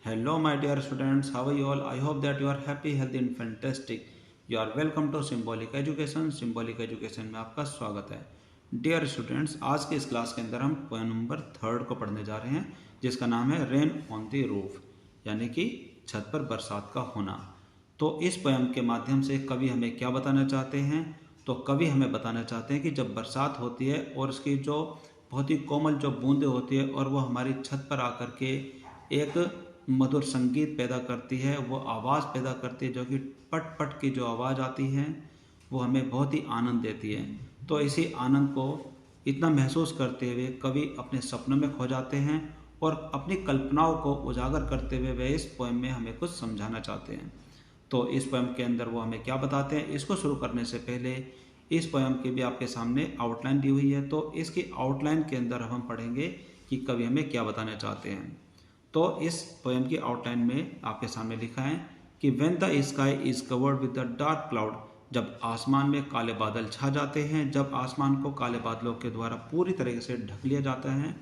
Hello, my dear students. How are you all? I hope that you are happy, healthy, and fantastic. You are welcome to Symbolic Education. Symbolic Education में आपका स्वागत है. Dear students, आज के इस class के अंदर हम पोएम नंबर 3 को पढ़ने जा रहे हैं, जिसका नाम है रेन ऑन द रूफ, यानी कि छत पर बरसात का होना. तो इस पोएम के माध्यम से कवि हमें क्या बताना चाहते हैं? तो कवि हमें बताना चाहते हैं कि जब बरसात होती है और उसकी जो बहुत ही कोमल जो बूंदें होती है और वो हमारी छत पर आकर के एक मधुर संगीत पैदा करती है, वो आवाज़ पैदा करती है, जो कि पट पट की जो आवाज़ आती है वो हमें बहुत ही आनंद देती है. तो इसी आनंद को इतना महसूस करते हुए कवि अपने सपनों में खो जाते हैं और अपनी कल्पनाओं को उजागर करते हुए वे इस पोएम में हमें कुछ समझाना चाहते हैं. तो इस पोएम के अंदर वो हमें क्या बताते हैं, इसको शुरू करने से पहले इस पोएम की भी आपके सामने आउटलाइन दी हुई है. तो इसकी आउटलाइन के अंदर हम पढ़ेंगे कि कवि हमें क्या बताना चाहते हैं. तो इस पोएम की आउटलाइन में आपके सामने लिखा है कि when the sky is covered with the dark cloud, जब आसमान में काले बादल छा जाते हैं, जब आसमान को काले बादलों के द्वारा पूरी तरीके से ढक लिया जाता है,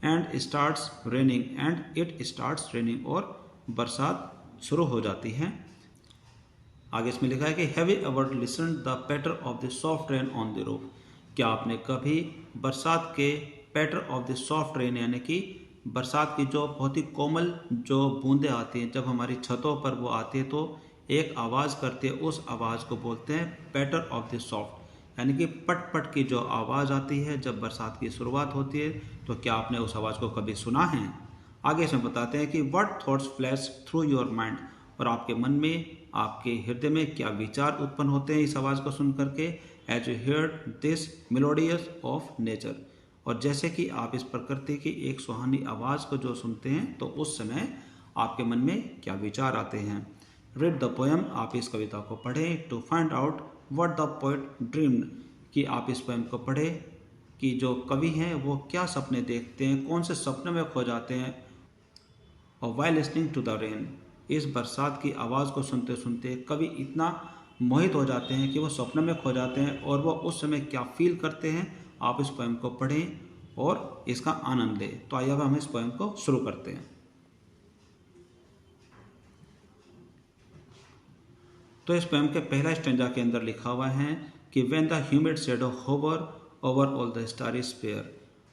and starts raining, and it starts raining, और बरसात शुरू हो जाती है. आगे इसमें लिखा है कि have you ever listened the patter of the soft rain on the roof, क्या आपने कभी बरसात के patter of the soft rain, यानी कि बरसात की जो बहुत ही कोमल जो बूंदें आती हैं, जब हमारी छतों पर वो आती है तो एक आवाज़ करती है, उस आवाज़ को बोलते हैं पैटर ऑफ द सॉफ्ट, यानी कि पट पट की जो आवाज़ आती है जब बरसात की शुरुआत होती है. तो क्या आपने उस आवाज़ को कभी सुना है? आगे इसमें बताते हैं कि what thoughts flash through your mind, और आपके मन में, आपके हृदय में क्या विचार उत्पन्न होते हैं इस आवाज़ को सुन करके. As you hear this melodious of nature, और जैसे कि आप इस प्रकृति की एक सुहानी आवाज़ को जो सुनते हैं तो उस समय आपके मन में क्या विचार आते हैं. रीड द पोएम, आप इस कविता को पढ़ें. To find out what the poet dreamed, कि आप इस पोएम को पढ़ें कि जो कवि हैं वो क्या सपने देखते हैं, कौन से सपने में खो जाते हैं. और while listening to the rain, इस बरसात की आवाज़ को सुनते सुनते कवि इतना मोहित हो जाते हैं कि वो सपने में खो जाते हैं, और वो उस समय क्या फील करते हैं. आप इस पोएम को पढ़ें और इसका आनंद लें. तो आइए अब हम इस पोएम को शुरू करते हैं. तो इस पोएम के पहला स्टेंजा के अंदर लिखा हुआ है कि when the humid shadow hover over all the starry sphere,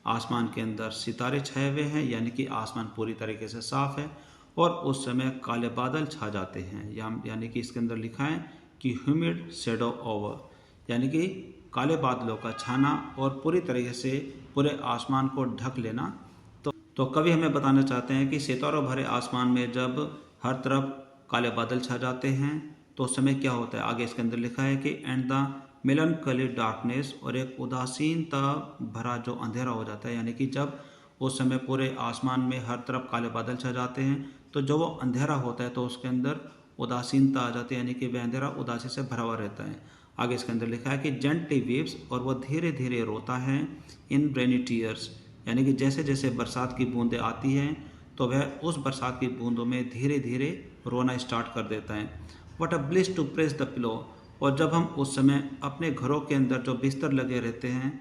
आसमान के अंदर सितारे छाए हुए हैं, यानी कि आसमान पूरी तरीके से साफ है और उस समय काले बादल छा जाते हैं. यानी कि इसके अंदर लिखा है कि ह्यूमिड शैडो ओवर, यानी कि काले बादलों का छाना और पूरी तरीके से पूरे आसमान को ढक लेना. तो कवि हमें बताना चाहते हैं कि सितारों भरे आसमान में जब हर तरफ काले बादल छा जाते हैं तो उस समय क्या होता है. आगे इसके अंदर लिखा है कि एंड द मेलनकली डार्कनेस, और एक उदासीनता भरा जो अंधेरा हो जाता है, यानी कि जब उस समय पूरे आसमान में हर तरफ काले बादल छा जाते हैं तो जो वो अंधेरा होता है तो उसके अंदर उदासीनता आ जाती है, यानी कि वह अंधेरा उदासी से भरा हुआ रहता है. आगे इसके अंदर लिखा है कि जेंटली वीव्स, और वह धीरे धीरे रोता है. इन रेनी टीयर्स, यानी कि जैसे जैसे बरसात की बूंदें आती हैं तो वह उस बरसात की बूंदों में धीरे धीरे रोना स्टार्ट कर देता है. What a bliss to press the pillow, और जब हम उस समय अपने घरों के अंदर जो बिस्तर लगे रहते हैं,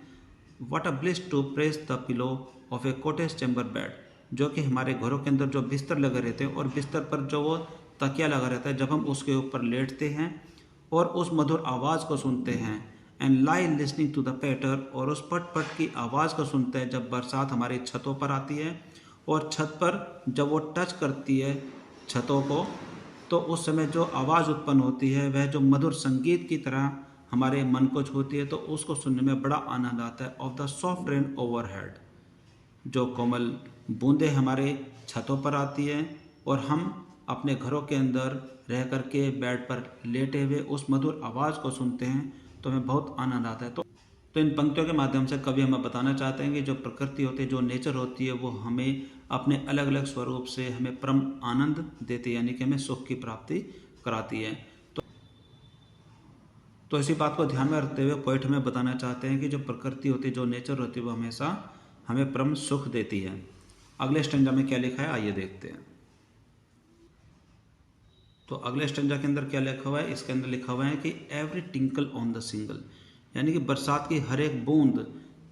what a bliss to press the pillow of a cottage chamber bed, जो कि हमारे घरों के अंदर जो बिस्तर लगे रहते हैं और बिस्तर पर जो वो तकिया लगा रहता है, जब हम उसके ऊपर लेटते हैं और उस मधुर आवाज़ को सुनते हैं. And lie listening to the patter, और उस पट पट की आवाज़ को सुनते हैं जब बरसात हमारी छतों पर आती है और छत पर जब वो टच करती है छतों को तो उस समय जो आवाज़ उत्पन्न होती है वह जो मधुर संगीत की तरह हमारे मन को छूती है, तो उसको सुनने में बड़ा आनंद आता है. Of the soft rain overhead, जो कोमल बूंदें हमारे छतों पर आती है और हम अपने घरों के अंदर रह करके बेड पर लेटे हुए उस मधुर आवाज़ को सुनते हैं तो हमें बहुत आनंद आता है. तो इन पंक्तियों के माध्यम से कवि हमें बताना चाहते हैं कि जो प्रकृति होती है, जो नेचर होती है, वो हमें अपने अलग अलग स्वरूप से हमें परम आनंद देती है, यानी कि हमें सुख की प्राप्ति कराती है. तो इसी बात को ध्यान में रखते हुए पोएट हमें बताना चाहते हैं कि जो प्रकृति होती है, जो नेचर होती है, वो हमेशा हमें परम सुख देती है. अगले स्टेंजा में क्या लिखा है आइए देखते हैं. तो अगले स्टेंजा के अंदर क्या लिखा हुआ है, इसके अंदर लिखा हुआ है कि every tinkle on the single, यानी कि बरसात की हर एक बूंद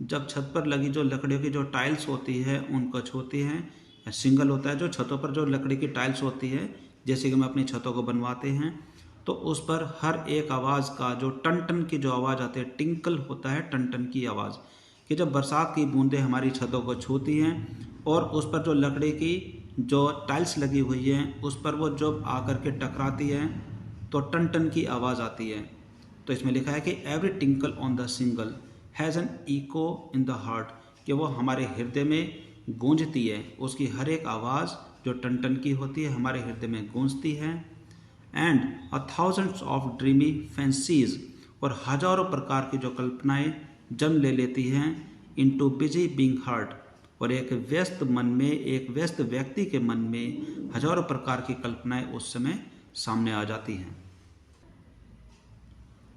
जब छत पर लगी जो लकड़ियों की जो टाइल्स होती है उनको छूती हैं, सिंगल होता है जो छतों पर जो लकड़ी की टाइल्स होती है, जैसे कि हम अपनी छतों को बनवाते हैं, तो उस पर हर एक आवाज़ का जो टन टन की जो आवाज़ आती है, टिंकल होता है टन टन की आवाज़, कि जब बरसात की बूंदें हमारी छतों को छूती हैं और उस पर जो लकड़ी की जो टाइल्स लगी हुई हैं उस पर वो जब आकर के टकराती है तो टन टन की आवाज़ आती है। तो इसमें लिखा है कि every tinkle on the single has an echo in the heart, कि वो हमारे हृदय में गूंजती है, उसकी हर एक आवाज़ जो टन टन की होती है हमारे हृदय में गूंजती है। And a thousands of dreamy fancies, और हजारों प्रकार की जो कल्पनाएं जन्म ले लेती हैं इनटू बिजी बीइंग हार्ट, और एक व्यस्त मन में, एक व्यस्त व्यक्ति के मन में हजारों प्रकार की कल्पनाएं उस समय सामने आ जाती हैं।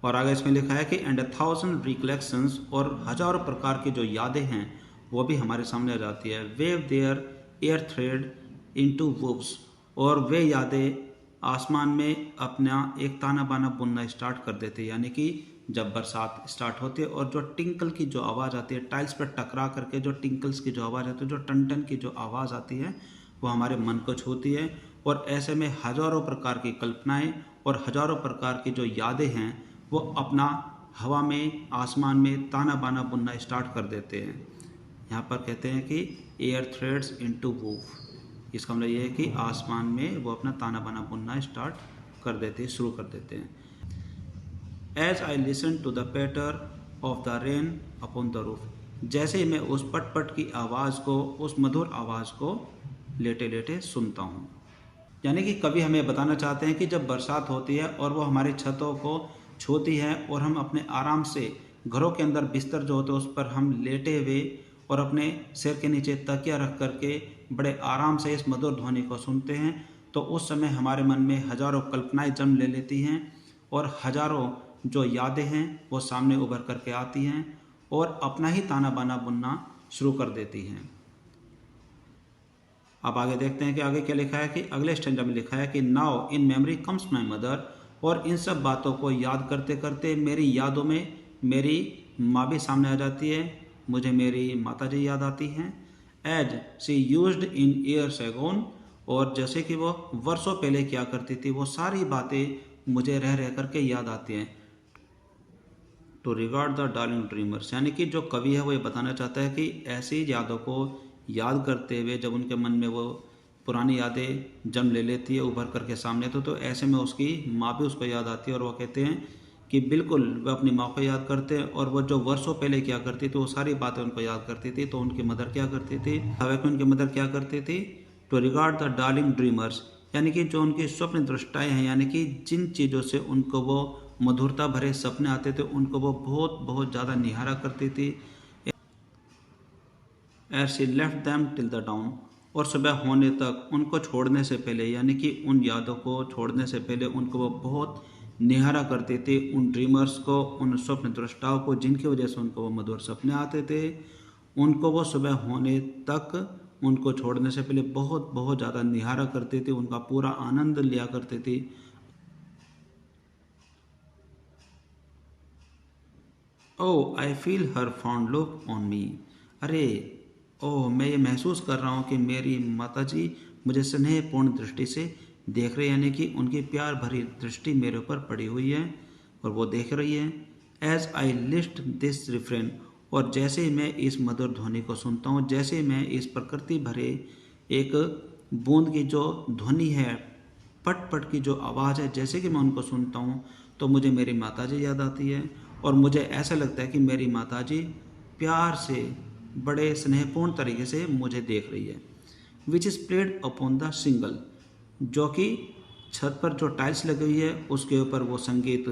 और आगे इसमें लिखा है कि एंड 1000 रिकलेक्शंस, और हजारों प्रकार की जो यादें हैं वो भी हमारे सामने आ जाती है। Weave their air threads into woofs, और वे यादें आसमान में अपना एक ताना बाना बुनना स्टार्ट कर देते हैं, यानी कि जब बरसात स्टार्ट होती है और जो टिंकल की जो आवाज़ आती है, टाइल्स पर टकरा करके जो टिंकल्स की जो आवाज़ आती है, जो टन टन की जो आवाज़ आती है वो हमारे मन को छूती है। और ऐसे में हजारों प्रकार की कल्पनाएं और हजारों प्रकार की जो यादें हैं वो अपना हवा में, आसमान में ताना बाना बुनना स्टार्ट कर देते हैं। यहाँ पर कहते हैं कि एयर थ्रेड्स इनटू वूव, इसका मतलब ये है कि आसमान में वो अपना ताना बाना बुनना स्टार्ट कर देते हैं, शुरू कर देते हैं। As I listen to the patter of the rain upon the roof, जैसे ही मैं उस पट पट की आवाज़ को, उस मधुर आवाज़ को लेटे लेटे सुनता हूँ। यानी कि कवि हमें बताना चाहते हैं कि जब बरसात होती है और वो हमारी छतों को छूती है और हम अपने आराम से घरों के अंदर बिस्तर जो होते हैं उस पर हम लेटे हुए और अपने सिर के नीचे तकिया रख करके बड़े आराम से इस मधुर ध्वनि को सुनते हैं, तो उस समय हमारे मन में हजारों कल्पनाएं जन्म ले लेती हैं और हजारों जो यादें हैं वो सामने उभर करके आती हैं और अपना ही ताना बाना बुनना शुरू कर देती हैं। अब आगे देखते हैं कि आगे क्या लिखा है। कि अगले स्टैंजा में लिखा है कि now in memory comes my mother, और इन सब बातों को याद करते करते मेरी यादों में मेरी माँ भी सामने आ जाती है, मुझे मेरी माता जी याद आती हैं। As she used in years agone, और जैसे कि वो वर्षों पहले क्या करती थी वो सारी बातें मुझे रह रह करके याद आती हैं। To regard the darling dreamers, यानी कि जो कवि है वो ये बताना चाहता है कि ऐसी यादों को याद करते हुए जब उनके मन में वो पुरानी यादें जन्म ले लेती है उभर करके सामने, तो ऐसे में उसकी माँ भी उसको याद आती है। और वो कहते हैं कि बिल्कुल वह अपनी माँ को याद करते हैं और वो जो वर्षों पहले क्या करती थी वो सारी बातें उनको याद करती थी। तो उनकी मदर क्या करती थी, हालांकि उनकी मदर क्या करती थी, to regard the darling dreamers, यानी कि जो उनकी स्वप्न दृष्टाएँ हैं, यानी कि जिन चीज़ों से उनको वो मधुरता भरे सपने आते थे उनको वो बहुत बहुत ज़्यादा निहारा करती थी। As she left them till the dawn, और सुबह होने तक उनको छोड़ने से पहले, यानी कि उन यादों को छोड़ने से पहले उनको वो बहुत निहारा करते थे, उन ड्रीमर्स को, उन स्वप्न दृष्टाओं को जिनकी वजह से उनको वो मधुर सपने आते थे। उनको वो सुबह होने तक उनको छोड़ने से पहले बहुत बहुत ज़्यादा निहारा करते थे, उनका पूरा आनंद लिया करते थे। Oh I feel her fond look on me, अरे ओह मैं ये महसूस कर रहा हूँ कि मेरी माताजी मुझे स्नेहपूर्ण दृष्टि से देख रही है, यानी कि उनकी प्यार भरी दृष्टि मेरे ऊपर पड़ी हुई है और वो देख रही है। As I list this refrain, और जैसे ही मैं इस मधुर ध्वनि को सुनता हूँ, जैसे मैं इस प्रकृति भरे एक बूंद की जो ध्वनि है, पट पट की जो आवाज़ है, जैसे कि मैं उनको सुनता हूँ तो मुझे मेरी माताजी याद आती है और मुझे ऐसा लगता है कि मेरी माताजी प्यार से, बड़े स्नेहपूर्ण तरीके से मुझे देख रही है। Which is played upon the single, जो कि छत पर जो टाइल्स लगी हुई है उसके ऊपर वो संगीत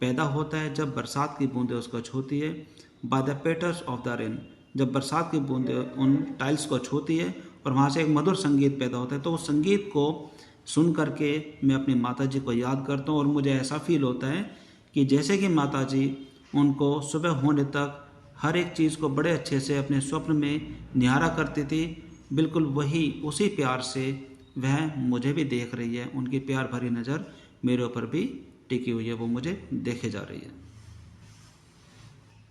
पैदा होता है जब बरसात की बूंदें उसको छूती है। By the पेटर्स of the rain, जब बरसात की बूंदें उन टाइल्स को छूती है और वहाँ से एक मधुर संगीत पैदा होता है, तो उस संगीत को सुन करके मैं अपनी माताजी को याद करता हूँ और मुझे ऐसा फील होता है कि जैसे कि माताजी उनको सुबह होने तक हर एक चीज़ को बड़े अच्छे से अपने स्वप्न में निहारा करती थी, बिल्कुल वही उसी प्यार से वह मुझे भी देख रही है। उनकी प्यार भरी नज़र मेरे ऊपर भी टिकी हुई है, वो मुझे देखे जा रही है।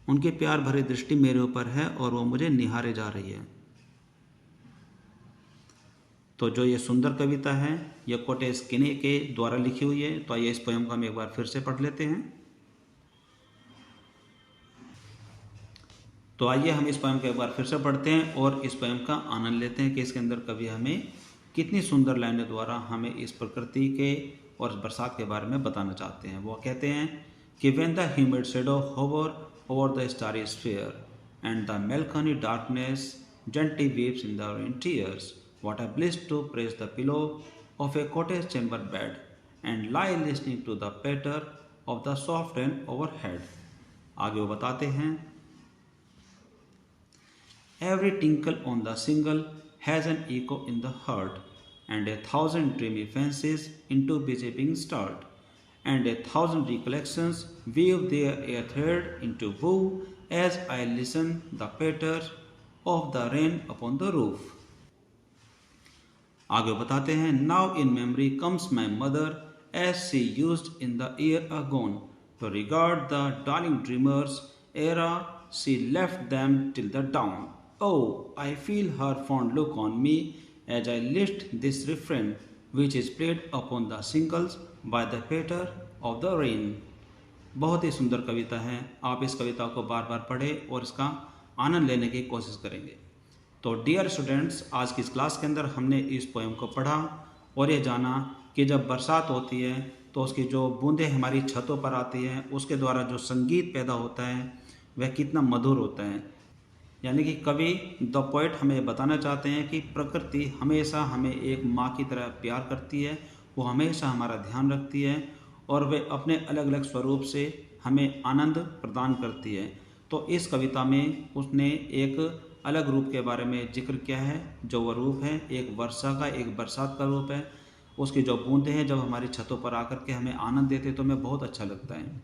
उनकी प्यार भरी दृष्टि मेरे ऊपर है और वो मुझे निहारे जा रही है। तो जो ये सुंदर कविता है ये कोटेस किने के द्वारा लिखी हुई है। तो आइए इस पोएम को हम एक बार फिर से पढ़ लेते हैं। तो आइए हम इस पोएम को एक बार फिर से पढ़ते हैं और इस पोएम का आनंद लेते हैं कि इसके अंदर कवि हमें कितनी सुंदर लाइनों द्वारा हमें इस प्रकृति के और बरसात के बारे में बताना चाहते हैं। वो कहते हैं कि when the humid shadow hover over the starry sphere and the melancholy darkness gently weeps in the rain tears, what a bliss to press the pillow of a cottage chamber bed and lie listening to the patter of the soft rain overhead। आगे वो बताते हैं Every tinkle on the shingle has an echo in the heart, and 1,000 dreamy fancies into busy being stirred, and 1,000 recollections weave their air thread into woo as I listen the patter of the rain upon the roof। आगे बताते हैं Now in memory comes my mother as she used in the year agone to regard the darling dreamers era she left them till the dawn। Oh, I feel her fond look on me as I list this refrain which is played upon the shingles by the patter of the rain। बहुत ही सुंदर कविता है। आप इस कविता को बार बार पढ़ें और इसका आनंद लेने की कोशिश करेंगे। तो डियर स्टूडेंट्स, आज की इस क्लास के अंदर हमने इस पोएम को पढ़ा और ये जाना कि जब बरसात होती है तो उसकी जो बूंदें हमारी छतों पर आती हैं उसके द्वारा जो संगीत पैदा होता है वह कितना मधुर होता है। यानी कि कवि द पोएट हमें बताना चाहते हैं कि प्रकृति हमेशा हमें एक माँ की तरह प्यार करती है, वो हमेशा हमारा ध्यान रखती है और वे अपने अलग अलग स्वरूप से हमें आनंद प्रदान करती है। तो इस कविता में उसने एक अलग रूप के बारे में जिक्र किया है। जो वह रूप है एक वर्षा का, एक बरसात का रूप है। उसकी जो बूंदें हैं जब हमारी छतों पर आकर के हमें आनंद देते तो हमें बहुत अच्छा लगता है।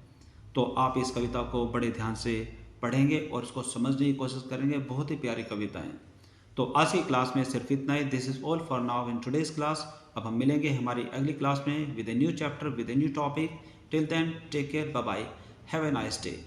तो आप इस कविता को बड़े ध्यान से पढ़ेंगे और इसको समझने की कोशिश करेंगे। बहुत ही प्यारी कविता है। तो आज की क्लास में सिर्फ इतना ही। This is all for now in today's class. अब हम मिलेंगे हमारी अगली क्लास में with a new chapter, with a new topic. Till then take care, bye bye, have a nice day.